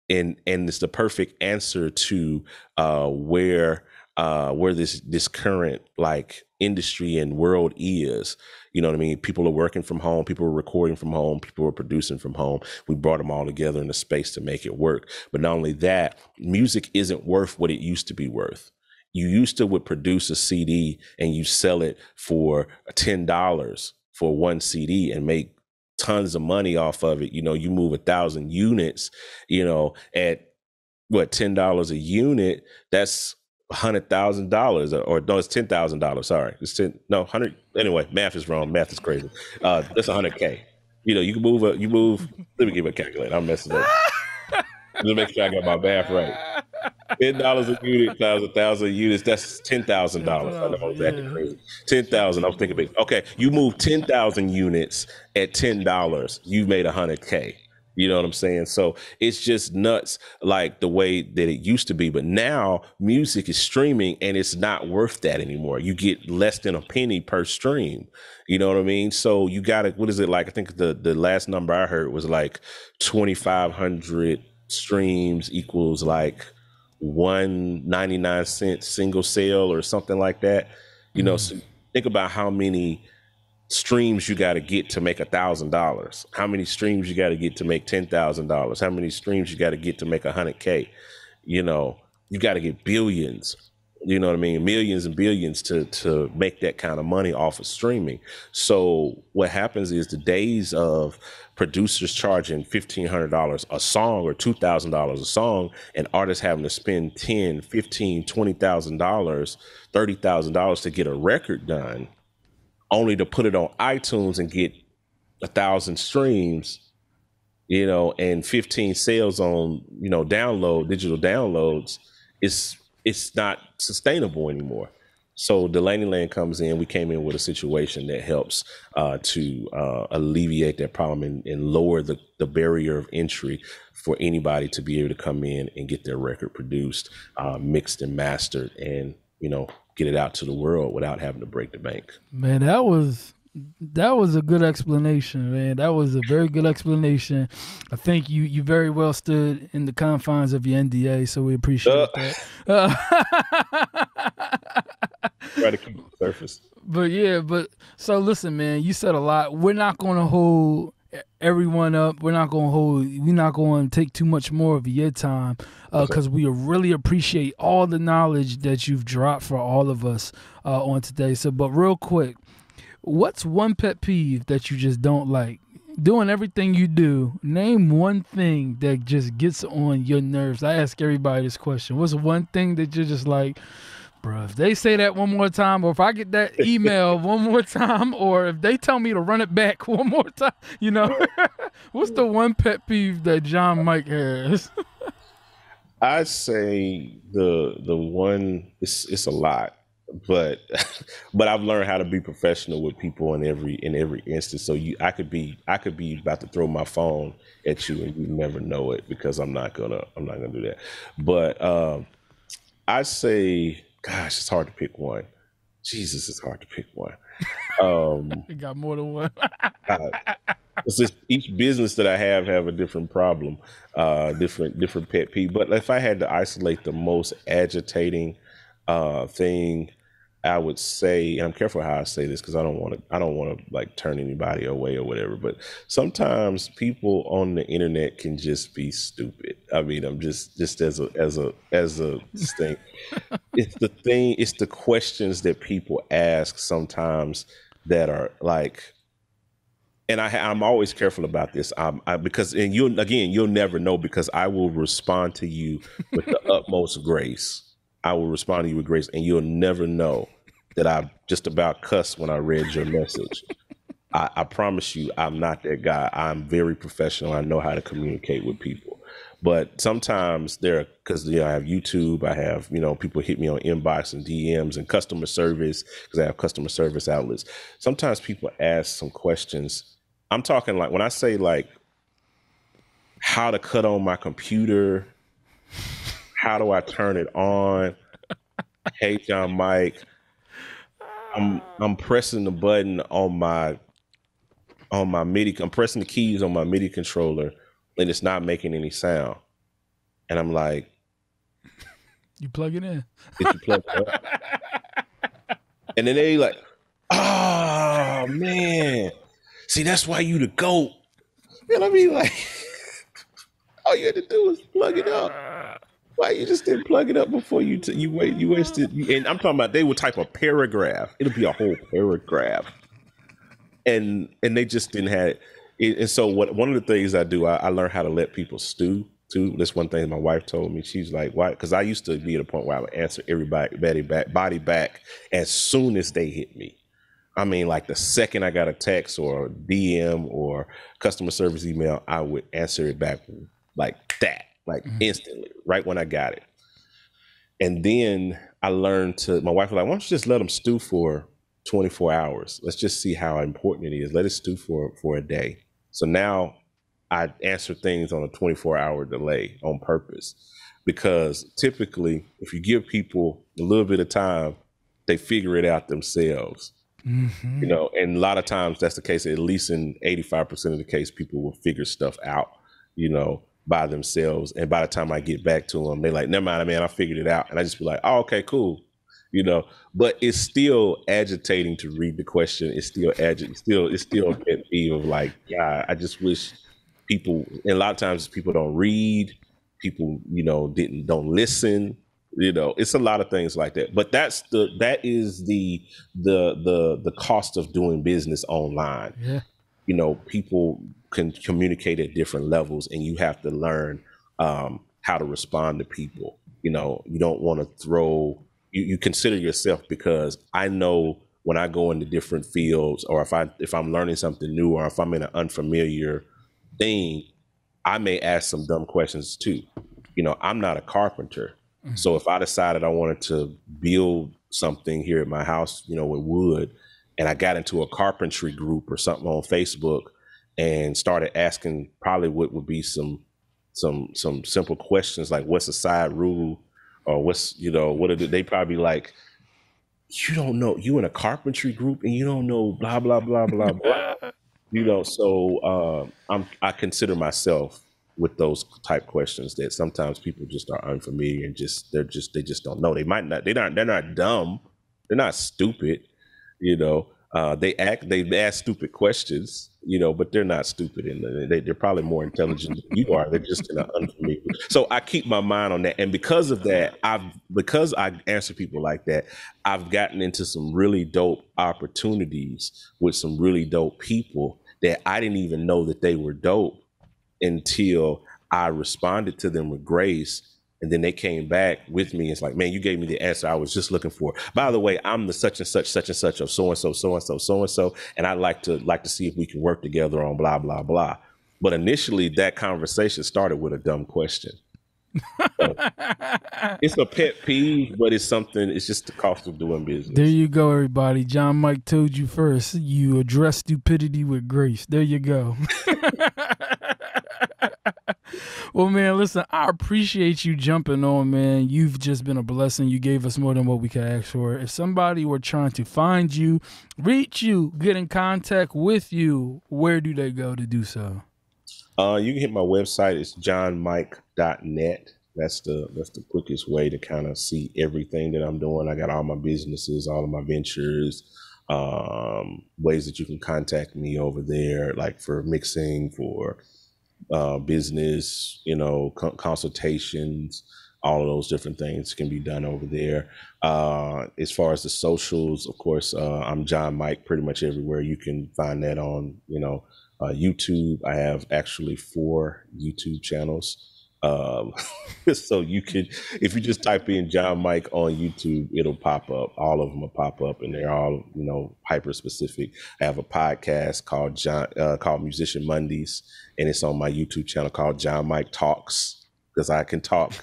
and it's the perfect answer to where this current like industry and world is. You know what I mean? People are working from home. People are recording from home. People are producing from home. We brought them all together in a space to make it work. But not only that, music isn't worth what it used to be worth. You used to would produce a CD and you sell it for $10 for one CD and make tons of money off of it. You move 1,000 units, at what, $10 a unit, that's $100,000, or no, it's $10,000. Sorry, it's 100. Anyway, math is wrong. Math is crazy. That's $100K. You can move. Let me give a calculator. I'm messing up. Just make sure I got my math right. $10 a unit times 1,000 units. That's $10,000. I know exactly crazy. 10,000. I was thinking big. Okay, you move 10,000 units at $10. You made $100K. You know what I'm saying? So it's just nuts, like the way that it used to be. But now music is streaming and it's not worth that anymore. You get less than a penny per stream. You know what I mean? So you got to, what is it like? I think the last number I heard was like 2,500 streams equals like 1.99 single sale or something like that. So think about how many streams you got to get to make $1,000. How many streams you got to get to make $10,000? How many streams you got to get to make $100K? You got to get billions. You know what I mean? Millions and billions to make that kind of money off of streaming. So what happens is the days of producers charging $1,500 a song or $2,000 a song, and artists having to spend $10,000, $15,000, $20,000, $30,000 to get a record done, only to put it on iTunes and get 1,000 streams, and 15 sales on, digital downloads, it's not sustainable anymore. So DulaneyLand comes in. We came in with a situation that helps to alleviate that problem and lower the barrier of entry for anybody to be able to come in and get their record produced, mixed and mastered, and, get it out to the world without having to break the bank. Man, that was a good explanation, man. That was a very good explanation. I think you very well stood in the confines of your NDA, so we appreciate that. Try to keep it surface. But so listen, man, you said a lot. We're not going to hold everyone up. We're not going to take too much more of your time, because we really appreciate all the knowledge that you've dropped for all of us on today. So, but real quick, what's one pet peeve that you just don't like? Doing everything you do, name one thing that just gets on your nerves. I ask everybody this question. What's one thing that you're just like, bro, if they say that one more time, or if I get that email one more time, or if they tell me to run it back one more time, what's the one pet peeve that John Mike has? I'd say the one, it's a lot. but but I've learned how to be professional with people in every instance. So I could be about to throw my phone at you and you never know it because I'm not gonna do that. But I say, gosh, it's hard to pick one. Jesus, it's hard to pick one. You got more than one. Uh, it's just each business that I have a different problem, different pet peeve. But if I had to isolate the most agitating thing, I would say, and I'm careful how I say this because I don't want to like turn anybody away or whatever. But sometimes people on the internet can just be stupid. I mean, I'm just as a thing. It's the questions that people ask sometimes that are like, and I'm always careful about this. Because, and you'll never know because I will respond to you with the utmost grace. I will respond to you with grace, and you'll never know that I just about cussed when I read your message. I promise you, I'm not that guy. I'm very professional. I know how to communicate with people. But sometimes because I have YouTube, I have, people hit me on inbox and DMs and customer service because I have customer service outlets. Sometimes people ask some questions. I'm talking like when I say like how to cut on my computer, how do I turn it on? Hey, John Mike, I'm pressing the button on my MIDI. I'm pressing the keys on my MIDI controller and it's not making any sound. And I'm like, you plug it in. Did you plug it up? And then they like, oh man. See, that's why you the GOAT. And I mean, like, all you had to do was plug it up. Why you just didn't plug it up before you wasted? And I'm talking about they would type a paragraph. It'll be a whole paragraph, and they just didn't have it. And so one of the things I do, I learned how to let people stew too. That's one thing my wife told me. She's like, why? Because I used to be at a point where I would answer everybody back as soon as they hit me. I mean, like the second I got a text or a DM or customer service email, I would answer it back like that, like instantly, right when I got it. And then I learned my wife was like, why don't you just let them stew for 24 hours? Let's just see how important it is. Let it stew for a day. So now I answer things on a 24-hour delay on purpose because typically if you give people a little bit of time, they figure it out themselves. And a lot of times that's the case. At least in 85% of the case, people will figure stuff out, by themselves. And by the time I get back to them, they're like, never mind, man, I figured it out. And I just be like, oh, okay, cool. But it's still agitating to read the question. It's still it's still a pet peeve of like, God, I just wish people, and a lot of times people don't read, people, don't listen. It's a lot of things like that. But that is the cost of doing business online. Yeah. People can communicate at different levels, and you have to learn how to respond to people. You don't want to throw. You consider yourself, because I know when I go into different fields, or if I'm learning something new, or if I'm in an unfamiliar thing, I may ask some dumb questions too. I'm not a carpenter. So if I decided I wanted to build something here at my house, with wood, and I got into a carpentry group or something on Facebook and started asking probably what would be some simple questions like, what's a side rule, or what's, what are they probably like, you don't know, you in a carpentry group and you don't know blah, blah, blah, blah, blah. So I consider myself with those type questions that sometimes people just are unfamiliar and they just don't know. They're not dumb. They're not stupid. They ask stupid questions, but they're not stupid, and they're probably more intelligent than you are. They're just in an unfamiliar. So I keep my mind on that. And because of that, because I answer people like that, I've gotten into some really dope opportunities with some really dope people that I didn't even know that they were dope until I responded to them with grace. And then they came back with me. It's like, man, you gave me the answer I was just looking for. By the way, I'm the such and such of so-and-so, so-and-so, so-and-so. And I'd like to see if we can work together on blah, blah, blah. But initially that conversation started with a dumb question. It's a pet peeve, but it's something. It's just the cost of doing business. There you go, everybody. John Mike told you first. You address stupidity with grace. There you go. Well, man, listen, I appreciate you jumping on, man. You've just been a blessing. You gave us more than what we could ask for. If somebody were trying to find you, reach you, get in contact with you, where do they go to do so? You can hit my website. It's johnmike.net. That's the quickest way to kind of see everything that I'm doing. I got all my businesses, all of my ventures, ways that you can contact me over there, like for mixing, for business, consultations, all of those different things can be done over there. As far as the socials, of course, I'm John Mike pretty much everywhere. You can find that on, YouTube. I have actually 4 YouTube channels. So you could, if you just type in John Mike on YouTube, it'll pop up. All of them will pop up, and they're all, hyper specific. I have a podcast called Musician Mondays, and it's on my YouTube channel called John Mike Talks, because I can talk.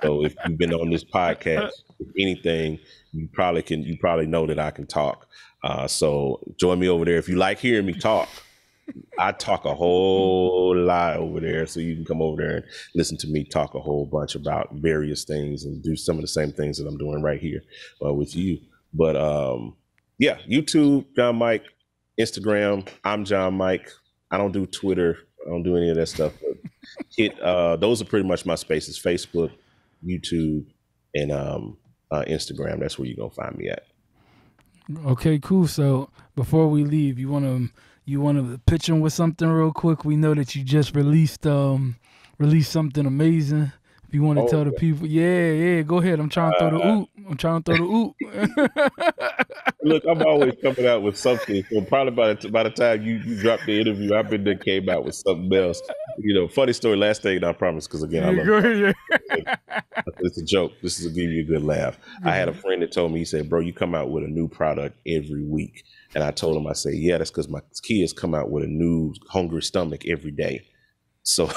So if you've been on this podcast, if anything, you probably know that I can talk. So join me over there. If you like hearing me talk, I talk a whole lot over there, so you can come over there and listen to me talk a whole bunch about various things and do some of the same things that I'm doing right here with you. But yeah, YouTube, John Mike, Instagram, I'm John Mike. I don't do Twitter. I don't do any of that stuff. But those are pretty much my spaces: Facebook, YouTube, and Instagram. That's where you're gonna find me at. Okay, cool. So before we leave, you want to pitch in with something real quick? We know that you just released something amazing. If you want to tell the people, yeah, go ahead. I'm trying to throw the oop. Look, I'm always coming out with something. So probably by the time you dropped the interview, I've been there, came out with something else. Funny story. Last thing, I promise, because again, I love it. It's a joke. This is to give you a good laugh. I had a friend that told me, he said, "Bro, you come out with a new product every week." And I told him, I said, "Yeah, that's because my kids come out with a new hungry stomach every day. So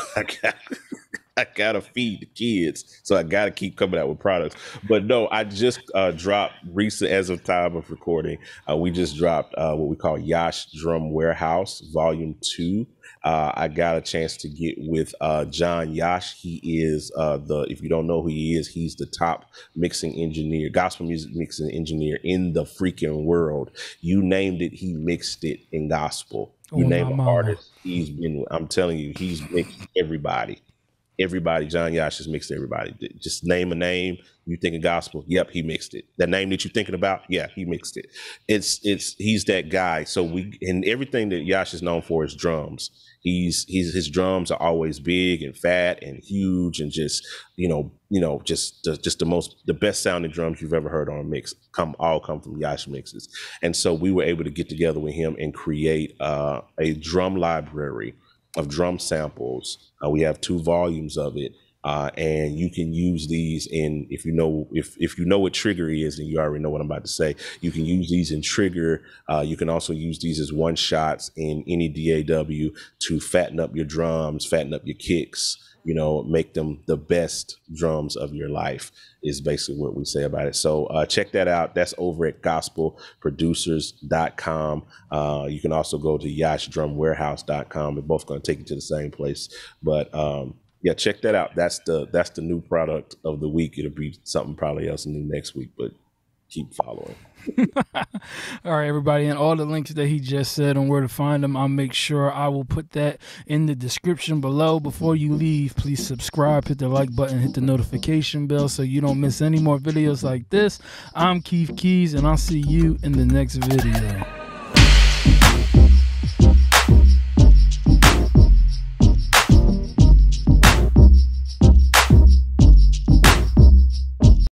I gotta feed the kids. So I gotta keep coming out with products." But no, I just dropped recent, as of time of recording, we just dropped what we call Yash Drum Warehouse Volume 2. I got a chance to get with John Yash. He is if you don't know who he is, he's the top mixing engineer, gospel music mixing engineer in the freaking world. You named it, he mixed it in gospel. You name an artist, I'm telling you, he's mixed everybody. John Yash has mixed everybody. Just name a name, you thinking gospel, yep, he mixed it. That name that you're thinking about, yeah, he mixed it. He's that guy. So and everything that Yash is known for is drums. His drums are always big and fat and huge and just the best sounding drums you've ever heard on a mix all come from Yash mixes. And so we were able to get together with him and create a drum library of drum samples. We have 2 volumes of it. And you can use these in, if you know what trigger is, and you already know what I'm about to say, you can use these in trigger. You can also use these as one shots in any DAW to fatten up your drums, fatten up your kicks, make them the best drums of your life, is basically what we say about it. So check that out. That's over at gospelproducers.com. You can also go to yashdrumwarehouse.com. They're both going to take you to the same place. But yeah, check that out. That's the new product of the week. It'll be something probably else new next week, but keep following. All right, everybody, and all the links that he just said on where to find them, I'll make sure I will put that in the description below. Before you leave, please subscribe, hit the like button, hit the notification bell so you don't miss any more videos like this. I'm Keith Keys, and I'll see you in the next video.